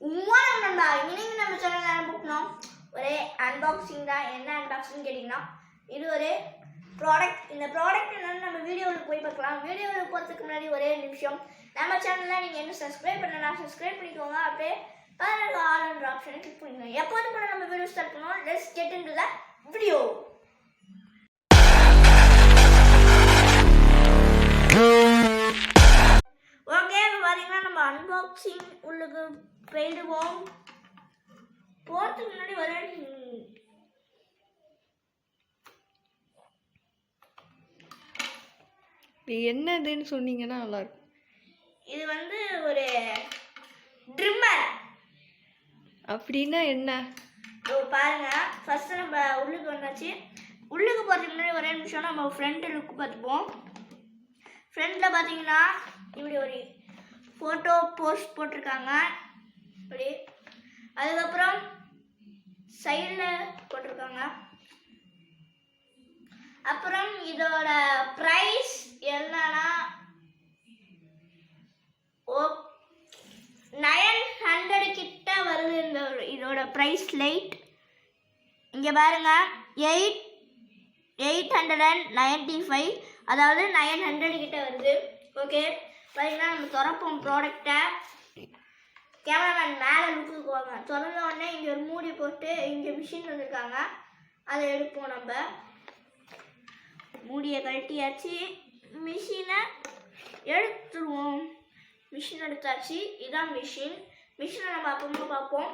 நண்பா இன்னைக்கு நம்ம சேனல்ல ஆரம்பிக்கணும் ஒரே அன்பாக்சிங் தான். என்ன அன்பாக்சிங் கேட்டிங்கன்னா இது ஒரு ப்ராடக்ட். இந்த ப்ராடக்ட் என்னன்னு நம்ம வீடியோவில் போய் பார்க்கலாம். வீடியோவில் போகிறதுக்கு முன்னாடி ஒரே நிமிஷம் நம்ம சேனலில் நீங்கள் என்ன சப்ஸ்கிரைப் பண்ணலாம் சப்ஸ்கிரைப் பண்ணிக்கோங்க. அப்படியே பாருங்க ஆல்ன்ற ஆப்ஷனை கிளிக் பண்ணிக்கோங்க. எப்போது கூட நம்ம வீடியோ ஸ்டார்ட் பண்ணுவோம். Let's get into the video. Okay பார்த்தீங்கன்னா நம்ம அன்பாக்சிங் உள்ளுக்கு போயிடுவோம். போகிறதுக்கு முன்னாடி ஒரே என்னதுன்னு சொன்னீங்கன்னா நல்லா இருக்கும். இது ஒரு ட்ரிம்மர். அப்படின்னா என்ன பாருங்க. ஃபர்ஸ்ட் நம்ம உள்ளுக்கு வந்தாச்சு. உள்ளுக்கு போகிறதுக்கு முன்னாடி ஒரே நிமிஷம் நம்ம ஃப்ரண்ட் லுக்கு பார்த்துப்போம். ஃப்ரண்ட்டில் பார்த்தீங்கன்னா இப்படி ஒரு ஃபோட்டோ போஸ்ட் போட்டிருக்காங்க இப்படி. அதுக்கப்புறம் சைடில் போட்டிருக்காங்க. அப்புறம் இதோட ப்ரைஸ் என்னன்னா 900 கிட்ட வருது. இதோட ப்ரைஸ் லைட் இங்கே பாருங்க 895, அதாவது 900 கிட்ட வருது. ஓகே பார்த்தீங்கன்னா நம்ம திறப்போம் ப்ராடக்டை. கேமராமேன் மேலே லுக்குக்கு போவாங்க. திறந்த உடனே இங்கே ஒரு மூடி போட்டு இங்கே மிஷின் வந்திருக்காங்க, அதை எடுப்போம். நம்ம மூடியை கழட்டியாச்சு, மிஷினை எடுத்துருவோம். மிஷின் எடுத்தாச்சு. இதான் மிஷினை நம்ம அப்புறமா பார்ப்போம்.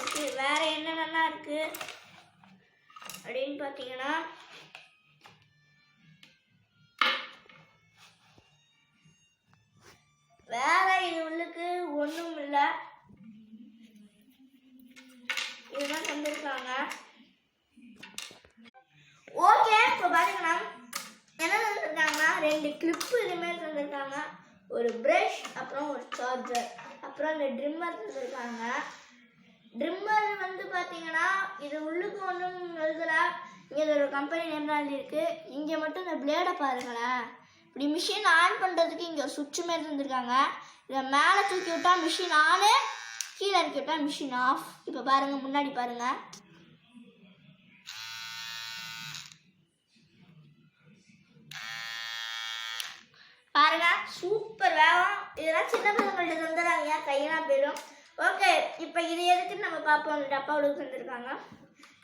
ஓகே வேறு என்னென்னலாம் இருக்குது அப்படின்னு பார்த்தீங்கன்னா வேற இது உள்ளுக்கு ஒன்றும் இல்லை. இதுதான் தந்திருக்காங்க. ஓகே இப்போ பார்த்தீங்கன்னா என்ன தந்திருக்காங்கன்னா 2 கிளிப்பு இதுமாரி தந்திருக்காங்க, ஒரு ப்ரஷ், அப்புறம் ஒரு சார்ஜர், அப்புறம் இந்த ட்ரிம்மர் தந்திருக்காங்க. ட்ரிம்மர் பார்த்தீங்கன்னா இது உள்ளுக்கு ஒன்றும் எழுதலை. இங்கே ஒரு கம்பெனி நேம் தான் இருக்குது. இங்கே மட்டும் இந்த பிளேடை பாருங்களேன். இப்படி மிஷின் ஆன் பண்ணுறதுக்கு இங்கே ஒரு சுவிட்சு மாரி தந்திருக்காங்க. இதை மேலே தூக்கி விட்டால் மிஷின் ஆனு, கீழே இறக்கி விட்டால் மிஷின் ஆஃப். இப்போ பாருங்கள், முன்னாடி பாருங்கள். பாருங்க சூப்பர் வேகம். இதெல்லாம் சின்ன பசங்கள்ட்ட தந்துடுறாங்க, கையெல்லாம் போயிடும். ஓகே இப்போ இது எதுக்குன்னு நம்ம பார்ப்போம். டப்பாவுக்கு தந்துருக்காங்க.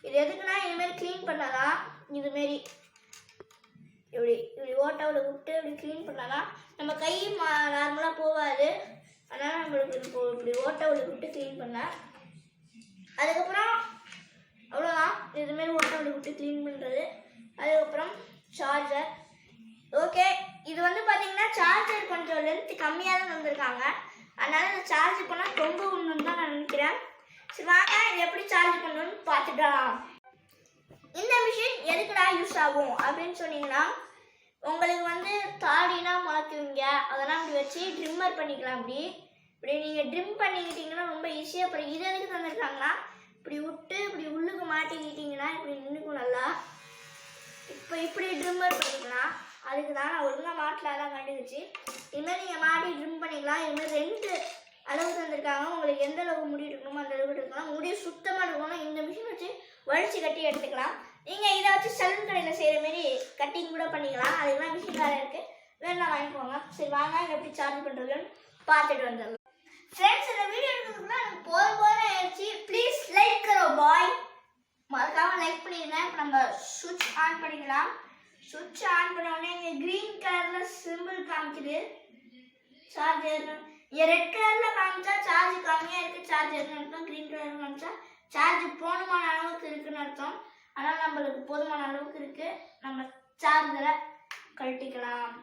இது எதுக்குன்னா இதுமாரி க்ளீன் பண்ணலாம். இதுமாரி இப்படி ஓட்டாவில் விட்டு இப்படி க்ளீன் பண்ணலாம். நம்ம கை நார்மலாக போகாது, அதனால் நம்மளுக்கு இப்படி ஓட்டாவில் விட்டு க்ளீன் பண்ண. அதுக்கப்புறம் அவ்வளோதான், இதுமாரி ஓட்டாவில் விட்டு க்ளீன் பண்ணுறது. அதுக்கப்புறம் சார்ஜர். ஓகே இது பார்த்தீங்கன்னா சார்ஜர் கொஞ்சம் லென்த் கம்மியாக தான் தந்திருக்காங்க, அதனால் இந்த சார்ஜ் பண்ணால் ரொம்ப ஒன்றுன்னு தான் நான் நினைக்கிறேன். சரி வாங்க இது எப்படி சார்ஜ் பண்ணணும்னு பார்த்துக்கலாம். இந்த மிஷின் எதுக்குடா யூஸ் ஆகும் அப்படின்னு சொன்னீங்கன்னா, உங்களுக்கு தாடினா முளைக்குவீங்க, அதெல்லாம் இப்படி வச்சு ட்ரிம்மர் பண்ணிக்கலாம். இப்படி நீங்கள் ட்ரிம் பண்ணிக்கிட்டிங்கன்னா ரொம்ப ஈஸியாக. அப்புறம் இது எதுக்கு தந்துருக்காங்கன்னா, இப்படி விட்டு இப்படி உள்ளுக்கு மாட்டிக்கிட்டிங்கன்னா இப்படி நின்றுக்கும் நல்லா. இப்போ இப்படி ட்ரிம்மர் பண்ணிக்கலாம். அதுக்கு தான் நான் ஒழுங்காக மாட்டலாம் கண்டுக்குச்சு. இதுமாதிரி நீங்கள் மாட்டி ட்ரிம் பண்ணிக்கலாம். இதுமாதிரி 2 அளவு தந்திருக்காங்க. உங்களுக்கு எந்த அளவுக்கு முடி எடுக்கணுமோ அந்த அளவுக்கு எடுக்கலாம். முடியை சுத்தமாக எடுக்கணும்னா இந்த மிஷின் வச்சு வலிச்சு கட்டி எடுத்துக்கலாம். நீங்கள் இதை வச்சு சலூன் கடையில் செய்கிற மாரி கட்டிங் கூட பண்ணிக்கலாம். அதுக்கெல்லாம் மிஷின் வேறு இருக்குது, வேணா வாங்கிக்கோங்க. சரி வாங்க இதை எப்படி சார்ஜ் பண்ணுறதுன்னு பார்த்துட்டு வந்துடலாம். ஃப்ரெண்ட்ஸ் இந்த வீடியோ எடுக்கிறதுக்குள்ள எனக்கு போதும் ஆயிடுச்சு. ப்ளீஸ் லைக் கரோ பாய், மறக்காமல் லைக் பண்ணிடுங்க. இப்போ நம்ம சுவிட்ச் ஆன் பண்ணிக்கலாம். சுவிட்ச் ஆன் பண்ண உடனே இங்கே க்ரீன் கலரில் சிம்பிள் காமிக்குது சார்ஜர். இங்கே ரெட் கலரில் காமிச்சா சார்ஜ் கம்மியாக இருக்குது, சார்ஜ் இருக்குன்னு அர்த்தம். க்ரீன் கலரில் காமிச்சா சார்ஜ் போதுமான அளவுக்கு இருக்குன்னு அர்த்தம். ஆனால் நம்மளுக்கு போதுமான அளவுக்கு இருக்குது. நம்ம சார்ஜரை கழட்டிக்கலாம்.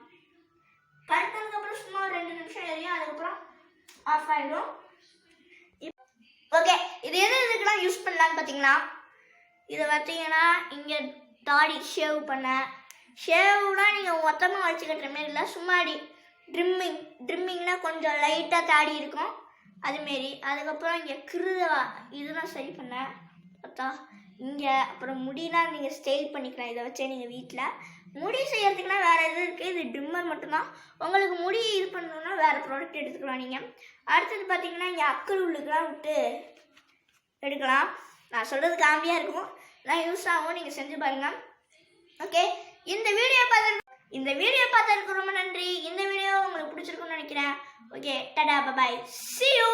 கழட்டினதுக்கப்புறம் சும்மா 2 நிமிஷம் எரியும், அதுக்கப்புறம் ஆஃப் ஆகிடும். ஓகே இது எதுக்கெல்லாம் யூஸ் பண்ணலான்னு பார்த்தீங்கன்னா, இதை பார்த்தீங்கன்னா இங்கே தாடி ஷேவ் பண்ண, ஷேவ்னா நீங்கள் மொத்தமாக வச்சு கட்டுற மாரி இல்லை, சும்மாடி ட்ரிம்மிங்னா கொஞ்சம் லைட்டாக தாடி இருக்கும் அதுமாரி. அதுக்கப்புறம் இங்கே கிருதவா இதெல்லாம் சரி பண்ண பார்த்தா இங்கே. அப்புறம் முடினா நீங்கள் ஸ்டைல் பண்ணிக்கலாம் இதை வச்சே நீங்கள் வீட்டில். முடி செய்யறதுக்குனா வேறு எது இருக்குது, இது ட்ரிம்மர் மட்டும்தான். உங்களுக்கு முடி இது பண்ணணுன்னா வேறு ப்ராடக்ட் எடுத்துக்கலாம் நீங்கள். அடுத்தது பார்த்தீங்கன்னா இங்கே அக்கல் உள்ளுக்கெலாம் விட்டு எடுக்கலாம். நான் சொல்கிறது காமியாக இருக்கும், நான் யூஸ் ஆகும், நீங்கள் செஞ்சு பாருங்கள். ஓகே, இந்த வீடியோ பார்த்ததுக்கு ரொம்ப நன்றி. இந்த வீடியோ உங்களுக்கு பிடிச்சிருக்குன்னு நினைக்கிறேன். Okay, tata, bye, see you.